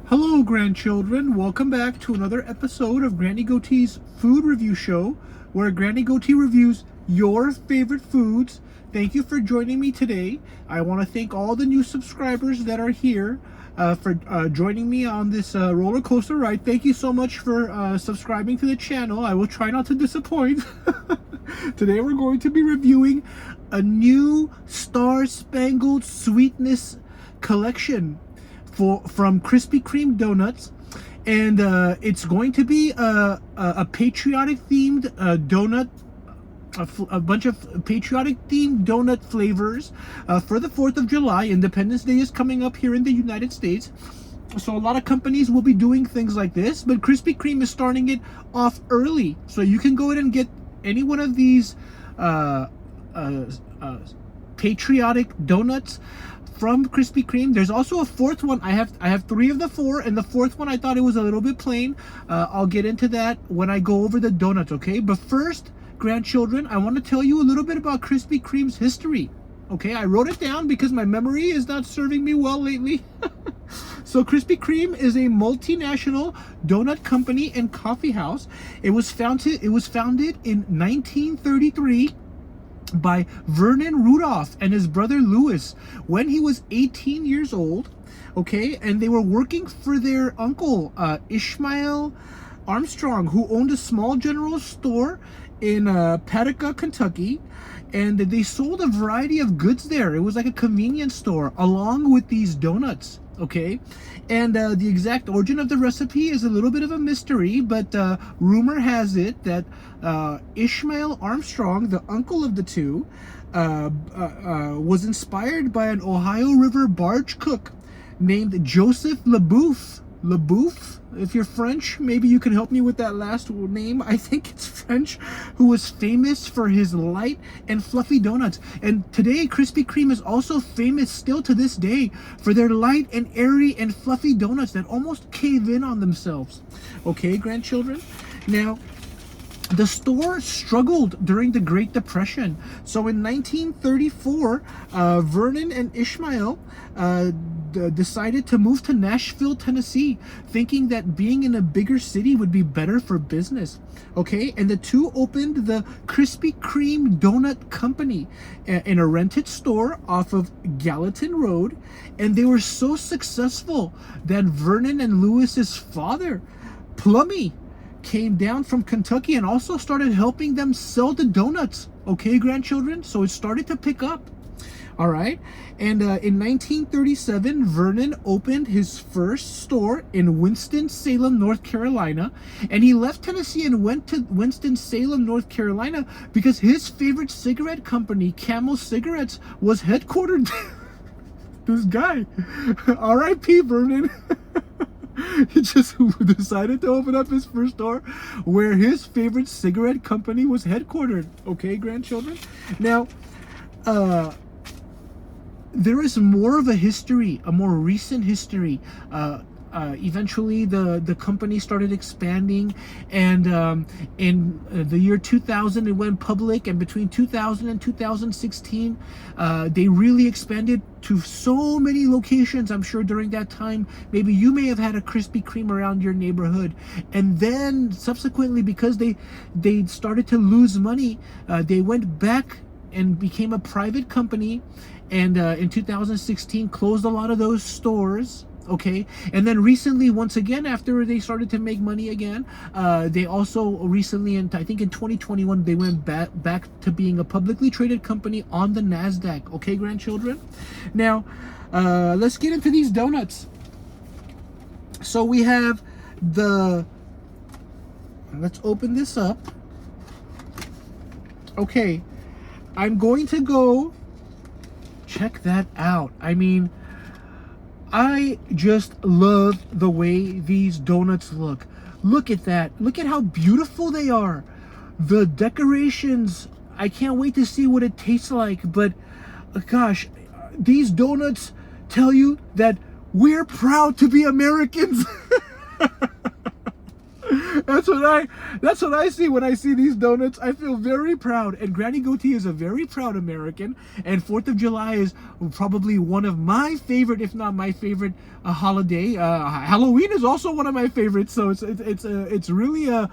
Hello, grandchildren. Welcome back to another episode of Granny Goatee's Food Review Show, where Granny Goatee reviews your favorite foods. Thank you for joining me today. I want to thank all the new subscribers that are here for joining me on this roller coaster ride. Thank you so much for subscribing to the channel. I will try not to disappoint. Today we're going to be reviewing a new Star Spangled Sweetness collection from Krispy Kreme donuts, and it's going to be a patriotic themed donut, a bunch of patriotic themed donut flavors for the 4th of July. Independence Day is coming up here in the United States, so a lot of companies will be doing things like this, but Krispy Kreme is starting it off early, so you can go ahead and get any one of these patriotic donuts from Krispy Kreme. There's also a fourth one. I have 3 of the 4, and the fourth one I thought it was a little bit plain. I'll get into that when I go over the donuts, okay? But first, grandchildren, I want to tell you a little bit about Krispy Kreme's history. Okay, I wrote it down because my memory is not serving me well lately. So Krispy Kreme is a multinational donut company and coffee house. It was founded in 1933 by Vernon Rudolph and his brother Louis when he was 18 years old. Okay, and they were working for their uncle Ishmael Armstrong, who owned a small general store in Paducah, Kentucky, and they sold a variety of goods there. It was like a convenience store along with these donuts. Okay, and the exact origin of the recipe is a little bit of a mystery, but rumor has it that Ishmael Armstrong, the uncle of the two, was inspired by an Ohio River barge cook named Joseph LeBoeuf. LeBoeuf, if you're French, maybe you can help me with that last name. I think it's French, who was famous for his light and fluffy donuts. And today, Krispy Kreme is also famous still to this day for their light and airy and fluffy donuts that almost cave in on themselves. Okay, grandchildren? Now, the store struggled during the Great Depression. So in 1934, Vernon and Ishmael decided to move to Nashville, Tennessee, thinking that being in a bigger city would be better for business. Okay, and the two opened the Krispy Kreme Donut Company in a rented store off of Gallatin Road, and they were so successful that Vernon and Lewis's father, Plummy, came down from Kentucky and also started helping them sell the donuts. Okay, grandchildren? So it started to pick up. All right. And in 1937, Vernon opened his first store in Winston-Salem, North Carolina. And he left Tennessee and went to Winston-Salem, North Carolina, because his favorite cigarette company, Camel Cigarettes, was headquartered this guy. R.I.P. Vernon. He just decided to open up his first store where his favorite cigarette company was headquartered. Okay, grandchildren? Now, there is more of a history, a more recent history. Eventually, the company started expanding, and in the year 2000, it went public. And between 2000 and 2016, they really expanded to so many locations. I'm sure during that time, maybe you may have had a Krispy Kreme around your neighborhood. And then subsequently, because they started to lose money, they went back and became a private company, and in 2016 closed a lot of those stores. Okay, and then recently, once again, after they started to make money again, they also recently, and I think in 2021, they went back to being a publicly traded company on the NASDAQ. Okay, grandchildren? Now, let's get into these donuts. So we have let's open this up. Okay, I'm going to go check that out. I mean, I just love the way these donuts look. Look at that. Look at how beautiful they are. The decorations, I can't wait to see what it tastes like. But gosh, these donuts tell you that we're proud to be Americans. That's what I see when I see these donuts. I feel very proud. And Granny Goatee is a very proud American. And 4th of July is probably one of my favorite, if not my favorite, holiday. Halloween is also one of my favorites. So it's really a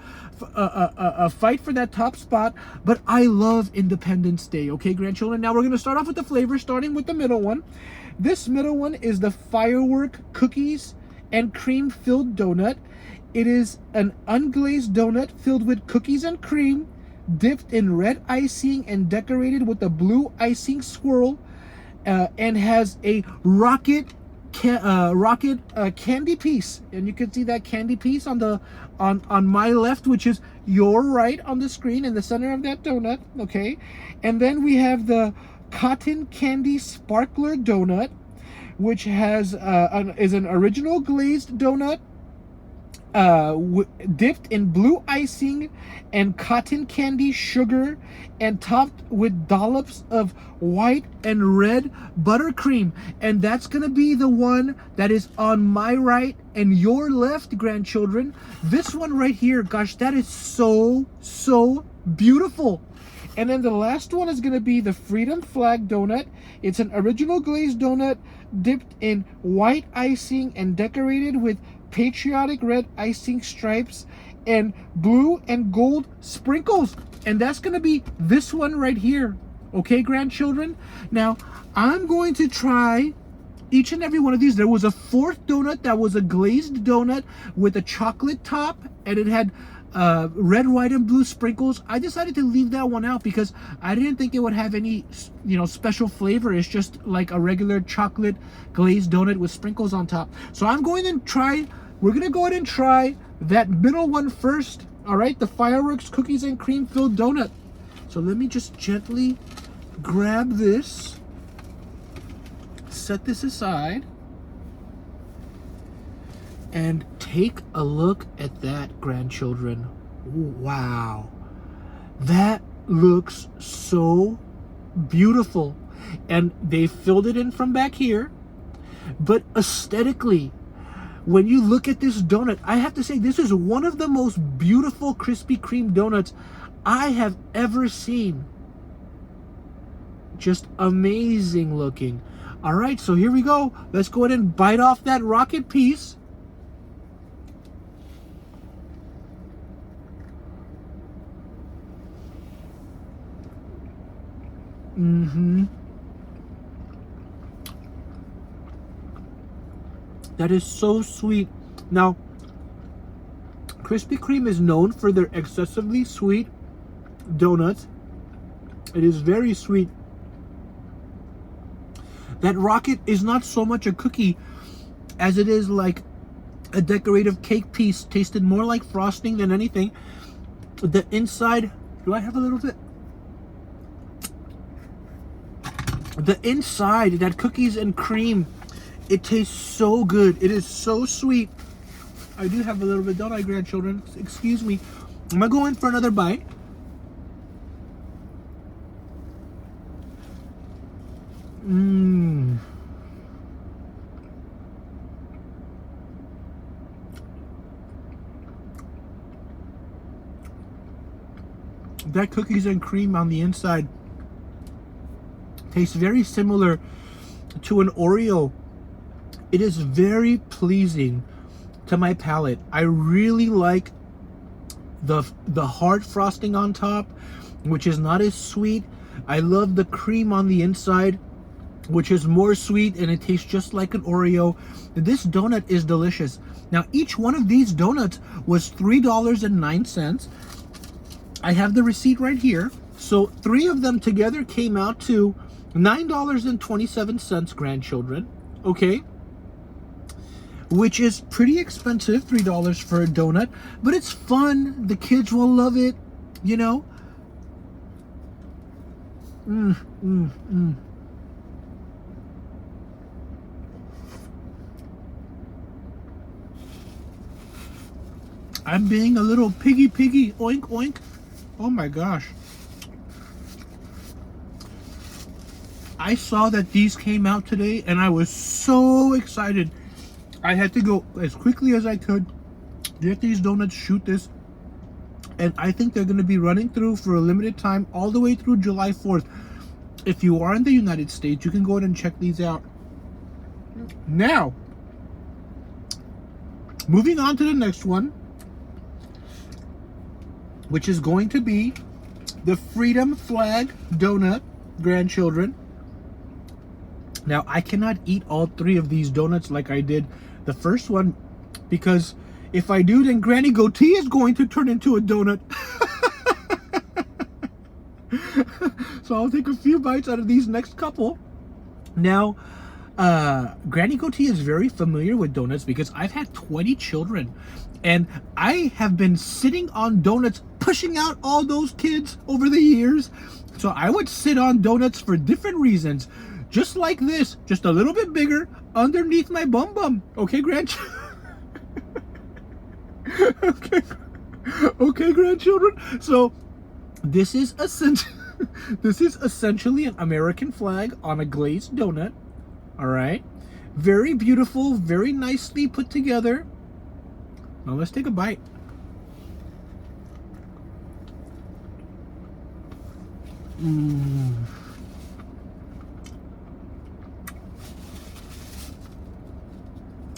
fight for that top spot. But I love Independence Day. Okay, grandchildren. Now we're gonna start off with the flavor, starting with the middle one. This middle one is the Firework Cookies and Cream filled donut. It is an unglazed donut filled with cookies and cream, dipped in red icing and decorated with a blue icing swirl, and has a rocket candy piece. And you can see that candy piece on my left, which is your right on the screen in the center of that donut. Okay, and then we have the Cotton Candy Sparkler Doughnut, which has is an original glazed donut, dipped in blue icing and cotton candy sugar, and topped with dollops of white and red buttercream. And that's gonna be the one that is on my right and your left, grandchildren. This one right here, gosh, that is so beautiful. And then the last one is gonna be the Freedom Flag Doughnut. It's an original glazed donut dipped in white icing and decorated with patriotic red icing stripes and blue and gold sprinkles. And that's gonna be this one right here. Okay, grandchildren? Now, I'm going to try each and every one of these. There was a 4th donut that was a glazed donut with a chocolate top, and it had red, white, and blue sprinkles. I decided to leave that one out because I didn't think it would have any, special flavor. It's just like a regular chocolate glazed donut with sprinkles on top. So we're gonna go ahead and try that middle one first. All right, the Fireworks Cookies and Cream filled donut. So let me just gently grab this, set this aside, and take a look at that, grandchildren. Wow, that looks so beautiful. And they filled it in from back here, but aesthetically, when you look at this donut, I have to say this is one of the most beautiful Krispy Kreme donuts I have ever seen. Just amazing looking. All right, so here we go. Let's go ahead and bite off that rocket piece. That is so sweet. Now, Krispy Kreme is known for their excessively sweet donuts. It is very sweet. That rocket is not so much a cookie as it is like a decorative cake piece, tasted more like frosting than anything. The inside, do I have a little bit? The inside, that cookies and cream, it tastes so good. It is so sweet. I do have a little bit, don't I, grandchildren? Excuse me. I'm gonna go in for another bite. That cookies and cream on the inside tastes very similar to an Oreo. It is very pleasing to my palate. I really like the hard frosting on top, which is not as sweet. I love the cream on the inside, which is more sweet, and it tastes just like an Oreo. This donut is delicious. Now, each one of these donuts was $3.09. I have the receipt right here. So 3 of them together came out to $9.27, grandchildren. Okay, which is pretty expensive, $3 for a donut, but it's fun. The kids will love it, you know. I'm being a little piggy, oink, oink. Oh my gosh. I saw that these came out today and I was so excited. I had to go as quickly as I could, get these donuts, shoot this, And I think they're going to be running through for a limited time all the way through July 4th. If you are in the United States, you can go ahead and check these out. Now, moving on to the next one, which is going to be the Freedom Flag Doughnut, grandchildren. Now, I cannot eat all 3 of these donuts like I did the first one, because if I do, then Granny Goatee is going to turn into a donut. So I'll take a few bites out of these next couple. Now, Granny Goatee is very familiar with donuts because I've had 20 children. And I have been sitting on donuts, pushing out all those kids over the years. So I would sit on donuts for different reasons. Just like this, just a little bit bigger underneath my bum bum. Okay, grandchildren? Okay, grandchildren. So this is essentially an American flag on a glazed donut. All right, very beautiful, very nicely put together. Now let's take a bite.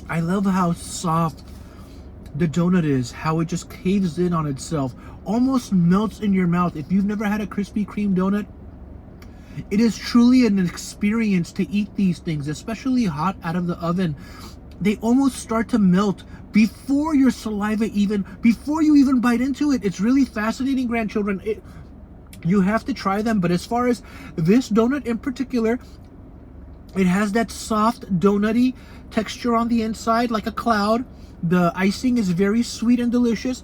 I love how soft the donut is, how it just caves in on itself, almost melts in your mouth. If you've never had a Krispy Kreme donut, it is truly an experience to eat these things, especially hot out of the oven. They almost start to melt before your saliva before you even bite into it. It's really fascinating, grandchildren. You have to try them. But as far as this donut in particular, it has that soft donutty texture on the inside, like a cloud. The icing is very sweet and delicious.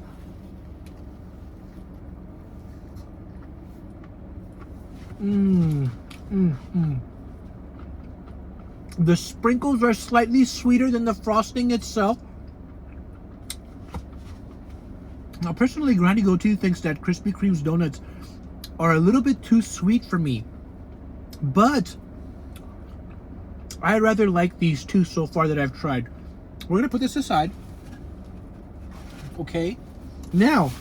The sprinkles are slightly sweeter than the frosting itself. Now, personally, Granny Goatee thinks that Krispy Kreme's donuts are a little bit too sweet for me. But I rather like these 2 so far that I've tried. We're going to put this aside. Okay. Now,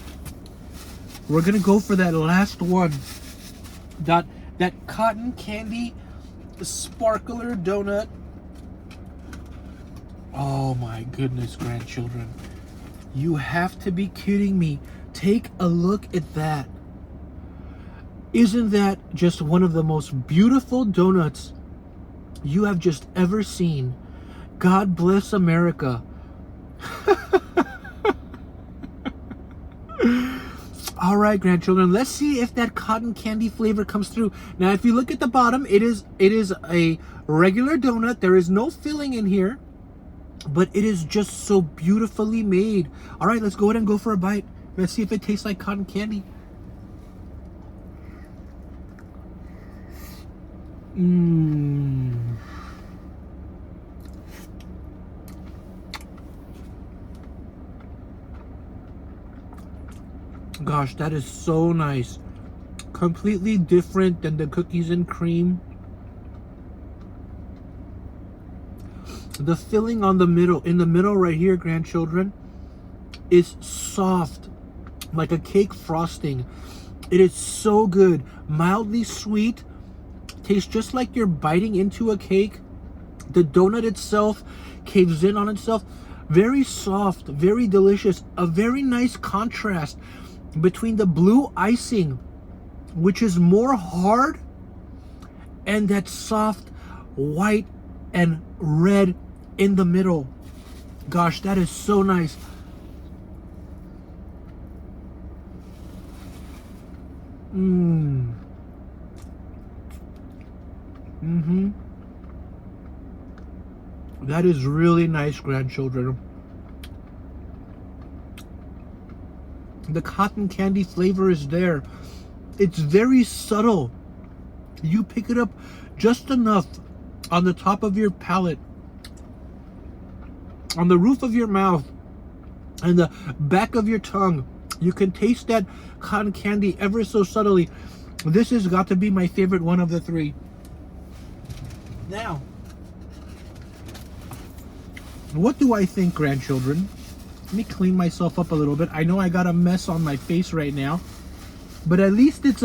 we're going to go for that last one. That Cotton Candy Sparkler Doughnut. Oh my goodness, grandchildren. You have to be kidding me. Take a look at that. Isn't that just one of the most beautiful donuts you have just ever seen? God bless America. All right, grandchildren, let's see if that cotton candy flavor comes through. Now, if you look at the bottom, it is a regular donut. There is no filling in here, but it is just so beautifully made. All right, let's go ahead and go for a bite. Let's see if it tastes like cotton candy. Gosh, that is so nice. Completely different than the cookies and cream. The filling on the middle, in the middle right here, grandchildren, is soft, like a cake frosting. It is so good. Mildly sweet. Tastes just like you're biting into a cake. The donut itself caves in on itself. Very soft, very delicious. A very nice contrast between the blue icing, which is more hard, and that soft white and red in the middle. Gosh, that is so nice. That is really nice, grandchildren. The cotton candy flavor is there. It's very subtle. You pick it up just enough on the top of your palate, on the roof of your mouth, and the back of your tongue. You can taste that cotton candy ever so subtly. This has got to be my favorite one of the 3. Now, what do I think, grandchildren, Let me clean myself up a little bit. I know I got a mess on my face right now, but at least it's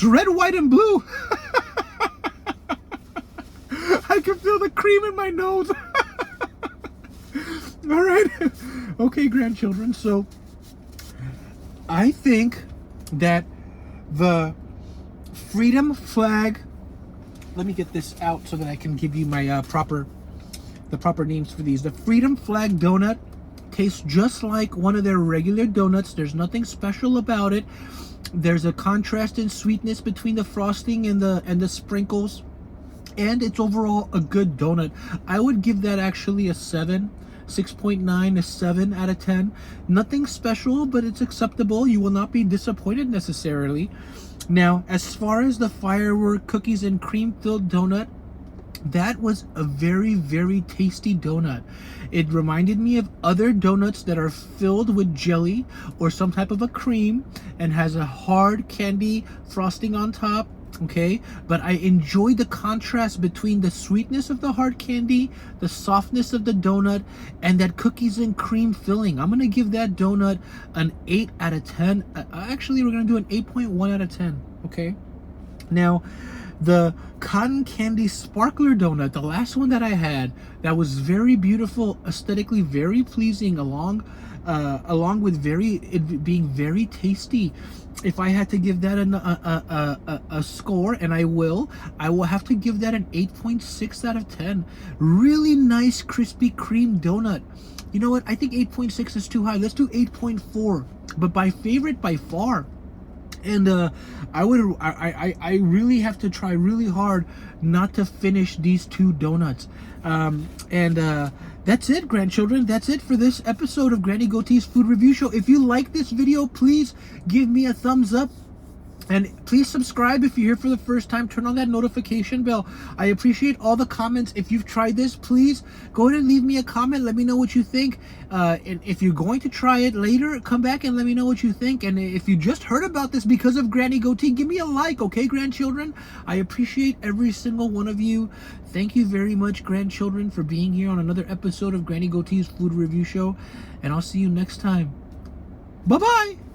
red, white, and blue. I can feel the cream in my nose. All right. Okay, grandchildren. So I think that the Freedom Flag, let me get this out so that I can give you my proper names for these. The Freedom Flag Doughnut tastes just like one of their regular donuts. There's nothing special about it. There's a contrast in sweetness between the frosting and the sprinkles, and it's overall a good donut. I would give that actually a 7. 6.9, a 7 out of 10. Nothing special, but it's acceptable. You will not be disappointed necessarily. Now, as far as the Firework cookies and cream filled donut, that was a very, very tasty donut. It reminded me of other donuts that are filled with jelly or some type of a cream and has a hard candy frosting on top. Okay, but I enjoyed the contrast between the sweetness of the hard candy, the softness of the donut, and that cookies and cream filling. I'm gonna give that donut an 8 out of 10. Actually, we're gonna do an 8.1 out of 10. Okay, now the Cotton Candy Sparkler Doughnut, the last one that I had, that was very beautiful, aesthetically very pleasing, along with it being very tasty. If I had to give that a score, and I will have to give that an 8.6 out of 10. Really nice Krispy Kreme donut. You know what? I think 8.6 is too high. Let's do 8.4. But my favorite by far. And I really have to try really hard not to finish these two donuts. That's it, grandchildren. That's it for this episode of Granny Goatee's Food Review Show. If you like this video, please give me a thumbs up. And please subscribe if you're here for the first time. Turn on that notification bell. I appreciate all the comments. If you've tried this, please go ahead and leave me a comment. Let me know what you think. And if you're going to try it later, come back and let me know what you think. And if you just heard about this because of Granny Goatee, give me a like, okay, grandchildren? I appreciate every single one of you. Thank you very much, grandchildren, for being here on another episode of Granny Goatee's Food Review Show. And I'll see you next time. Bye-bye!